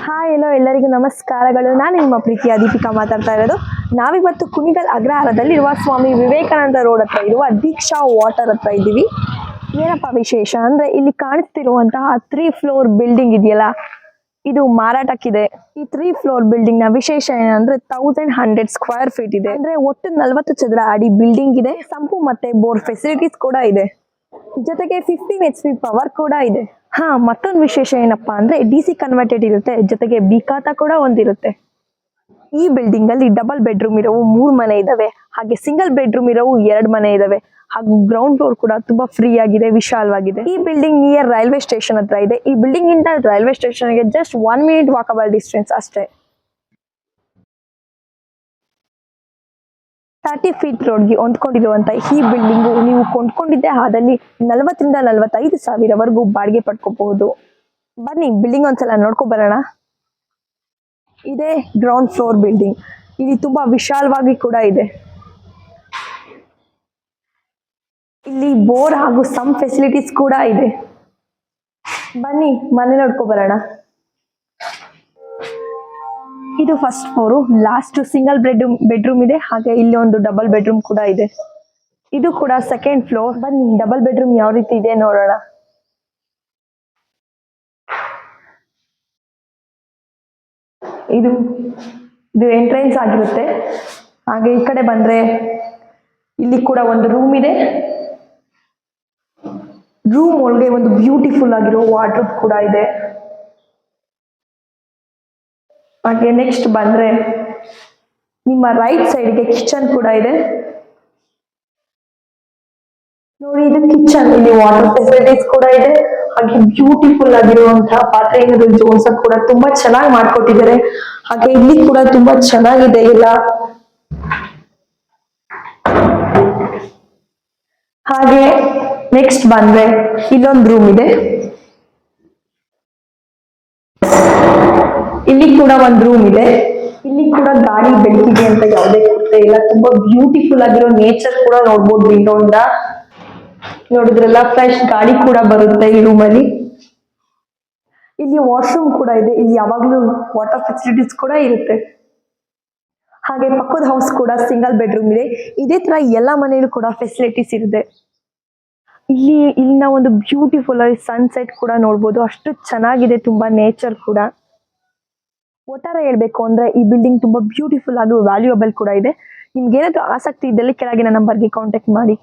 Hi ಎಲ್ಲೋ ಎಲ್ಲರಿಗೂ ನಮಸ್ಕಾರಗಳು. ನಾನು ನಿಮ್ಮ ಪ್ರೀತಿಯ ದೀಪಿಕಾ ಮಾತಾಡ್ತಾ ಇರೋದು. ನಾವಿವತ್ತು ಕುಣಿಗಲ್ ಅಗ್ರಹಾರದಲ್ಲಿರುವ ಸ್ವಾಮಿ ವಿವೇಕಾನಂದ ರೋಡ್ ಹತ್ರ ಇರುವ ದೀಕ್ಷಾ ವಾಟರ್ ಹತ್ರ ಇದ್ದೀವಿ. ಏನಪ್ಪ ವಿಶೇಷ ಅಂದ್ರೆ ಇಲ್ಲಿ ಕಾಣಿಸ್ತಿರುವಂತಹ 3 ಫ್ಲೋರ್ ಬಿಲ್ಡಿಂಗ್ ಇದೆಯಲ್ಲ, ಇದು ಮಾರಾಟಕ್ಕಿದೆ. ಈ 3 ಫ್ಲೋರ್ ಬಿಲ್ಡಿಂಗ್ ನ ವಿಶೇಷ ಏನಂದ್ರೆ 1100 ಸ್ಕ್ವೇರ್ ಫೀಟ್ ಇದೆ. ಅಂದ್ರೆ ಒಟ್ಟು 40 ಚದರ ಅಡಿ ಬಿಲ್ಡಿಂಗ್ ಇದೆ. ಸಂಪು ಮತ್ತೆ ಬೋರ್ ಫೆಸಿಲಿಟೀಸ್ ಕೂಡ ಇದೆ. ಜೊತೆಗೆ 15 HP ಪವರ್ ಕೂಡ ಇದೆ. ಮತ್ತೊಂದು ವಿಶೇಷ ಏನಪ್ಪಾ ಅಂದ್ರೆ DC ಕನ್ವರ್ಟೆಡ್ ಇರುತ್ತೆ, ಜೊತೆಗೆ ಬಿ ಖಾತಾ ಕೂಡ ಒಂದಿರುತ್ತೆ. ಈ ಬಿಲ್ಡಿಂಗ್ ಅಲ್ಲಿ ಡಬಲ್ ಬೆಡ್ರೂಮ್ ಇರೋವು 3 ಮನೆ ಇದಾವೆ, ಹಾಗೆ ಸಿಂಗಲ್ ಬೆಡ್ರೂಮ್ ಇರೋವು 2 ಮನೆ ಇದಾವೆ. ಹಾಗೂ ಗ್ರೌಂಡ್ ಫ್ಲೋರ್ ಕೂಡ ತುಂಬಾ ಫ್ರೀ ಆಗಿದೆ, ವಿಶಾಲವಾಗಿದೆ. ಈ ಬಿಲ್ಡಿಂಗ್ ನಿಯರ್ ರೈಲ್ವೆ ಸ್ಟೇಷನ್ ಹತ್ರ ಇದೆ. ಈ ಬಿಲ್ಡಿಂಗ್ ಇಂದ ರೈಲ್ವೆ ಸ್ಟೇಷನ್ ಗೆ ಜಸ್ಟ್ 1 ಮಿನಿಟ್ ವಾಕಬಲ್ ಡಿಸ್ಟೆನ್ಸ್ ಅಷ್ಟೇ. 30 ಫೀಟ್ ರೋಡ್ಗೆ ಹೊಂದ್ಕೊಂಡಿರುವಂತ ಈ ಬಿಲ್ಡಿಂಗ್ ನೀವು ಕೊಂಡ್ಕೊಂಡಿದ್ದೆ ಆದಲ್ಲಿ 40 ರಿಂದ 45 ಸಾವಿರವರೆಗೂ ಬಾಡಿಗೆ ಪಡ್ಕೋಬಹುದು. ಬನ್ನಿ ಬಿಲ್ಡಿಂಗ್ ಒಂದ್ಸಲ ನೋಡ್ಕೊ ಬರೋಣ. ಇದೇ ಗ್ರೌಂಡ್ ಫ್ಲೋರ್ ಬಿಲ್ಡಿಂಗ್. ಇಲ್ಲಿ ತುಂಬಾ ವಿಶಾಲವಾಗಿ ಕೂಡ ಇದೆ. ಇಲ್ಲಿ ಬೋರ್ ಹಾಗೂ ಸಮ್ ಫೆಸಿಲಿಟೀಸ್ ಕೂಡ ಇದೆ. ಬನ್ನಿ ಮನೆ ನೋಡ್ಕೊ ಬರೋಣ. ಇದು first floor, last single bedroom ಇದೆ, ಹಾಗೆ ಇಲ್ಲಿ ಒಂದು ಡಬಲ್ ಬೆಡ್ರೂಮ್ ಕೂಡ ಇದೆ. ಇದು ಕೂಡ ಸೆಕೆಂಡ್ ಫ್ಲೋರ್. ಬನ್ನಿ ಡಬಲ್ ಬೆಡ್ರೂಮ್ ಯಾವ ರೀತಿ ಇದೆ ನೋಡೋಣ. ಇದು ಎಂಟ್ರೆನ್ಸ್ ಆಗಿರುತ್ತೆ. ಹಾಗೆ ಈ ಕಡೆ ಬಂದ್ರೆ ಇಲ್ಲಿ ಕೂಡ ಒಂದು ರೂಮ್ ಇದೆ. ರೂಮ್ ಒಳಗೆ ಒಂದು ಬ್ಯೂಟಿಫುಲ್ ಆಗಿರೋ ವಾರ್ಡ್ರೋಬ್ ಕೂಡ ಇದೆ. ಹಾಗೆ ನೆಕ್ಸ್ಟ್ ಬಂದ್ರೆ ನಿಮ್ಮ ರೈಟ್ ಸೈಡ್ಗೆ ಕಿಚನ್ ಕೂಡ ಇದೆ. ನೋಡಿ, ಇದು ಕಿಚನ್. ಇಲ್ಲಿ ವಾಟರ್ ಫೆಸಿಲಿಟೀಸ್ ಕೂಡ ಇದೆ. ಹಾಗೆ ಬ್ಯೂಟಿಫುಲ್ ಆಗಿರುವಂತಹ ಪಾತ್ರೆ ಜೋಡ್ಸಕ್ ಕೂಡ ತುಂಬಾ ಚೆನ್ನಾಗಿ ಮಾಡ್ಕೊಟ್ಟಿದ್ದಾರೆ. ಹಾಗೆ ಇಲ್ಲಿ ಕೂಡ ತುಂಬಾ ಚೆನ್ನಾಗಿದೆ ಎಲ್ಲ. ಹಾಗೆ ನೆಕ್ಸ್ಟ್ ಬಂದ್ರೆ ಇಲ್ಲೊಂದು ರೂಮ್ ಇದೆ. ಇಲ್ಲಿ ಕೂಡ ಒಂದು ರೂಮ್ ಇದೆ. ಇಲ್ಲಿ ಕೂಡ ಗಾಳಿ ಬೆಳಕಿಗೆ ಅಂತ ಯಾವುದೇ ಕೊರತೆ ಇಲ್ಲ. ತುಂಬಾ ಬ್ಯೂಟಿಫುಲ್ ಆಗಿರೋ ನೇಚರ್ ಕೂಡ ನೋಡ್ಬೋದು. ವಿಂಡೋಯಿಂದ ನೋಡಿದ್ರೆಲ್ಲ ಫ್ರೆಶ್ ಗಾಳಿ ಕೂಡ ಬರುತ್ತೆ ಈ ರೂಮ್ ಅಲ್ಲಿ. ಇಲ್ಲಿ ವಾಶ್ರೂಮ್ ಕೂಡ ಇದೆ. ಇಲ್ಲಿ ಯಾವಾಗ್ಲೂ ವಾಟರ್ ಫೆಸಿಲಿಟೀಸ್ ಕೂಡ ಇರುತ್ತೆ. ಹಾಗೆ ಪಕ್ಕದ ಹೌಸ್ ಕೂಡ ಸಿಂಗಲ್ ಬೆಡ್ರೂಮ್ ಇದೆ. ಇದೇ ತರ ಎಲ್ಲ ಮನೆಯಲ್ಲೂ ಕೂಡ ಫೆಸಿಲಿಟೀಸ್ ಇದೆ. ಇಲ್ಲಿನ ಒಂದು ಬ್ಯೂಟಿಫುಲ್ ಆಗಿ ಸನ್ಸೆಟ್ ಕೂಡ ನೋಡ್ಬೋದು. ಅಷ್ಟು ಚೆನ್ನಾಗಿದೆ ತುಂಬಾ ನೇಚರ್ ಕೂಡ. ಒಟ್ಟಾರೆ ಹೇಳ್ಬೇಕು ಅಂದ್ರೆ ಈ ಬಿಲ್ಡಿಂಗ್ ತುಂಬಾ ಬ್ಯೂಟಿಫುಲ್ ಹಾಗೂ ವ್ಯಾಲ್ಯೂಯಬಲ್ ಕೂಡ ಇದೆ. ನಿಮ್ಗೆ ಏನಾದ್ರೂ ಆಸಕ್ತಿ ಇದ್ದಲ್ಲಿ ಕೆಳಗಿನ ನಂಬರ್ಗೆ ಕಾಂಟ್ಯಾಕ್ಟ್ ಮಾಡಿ.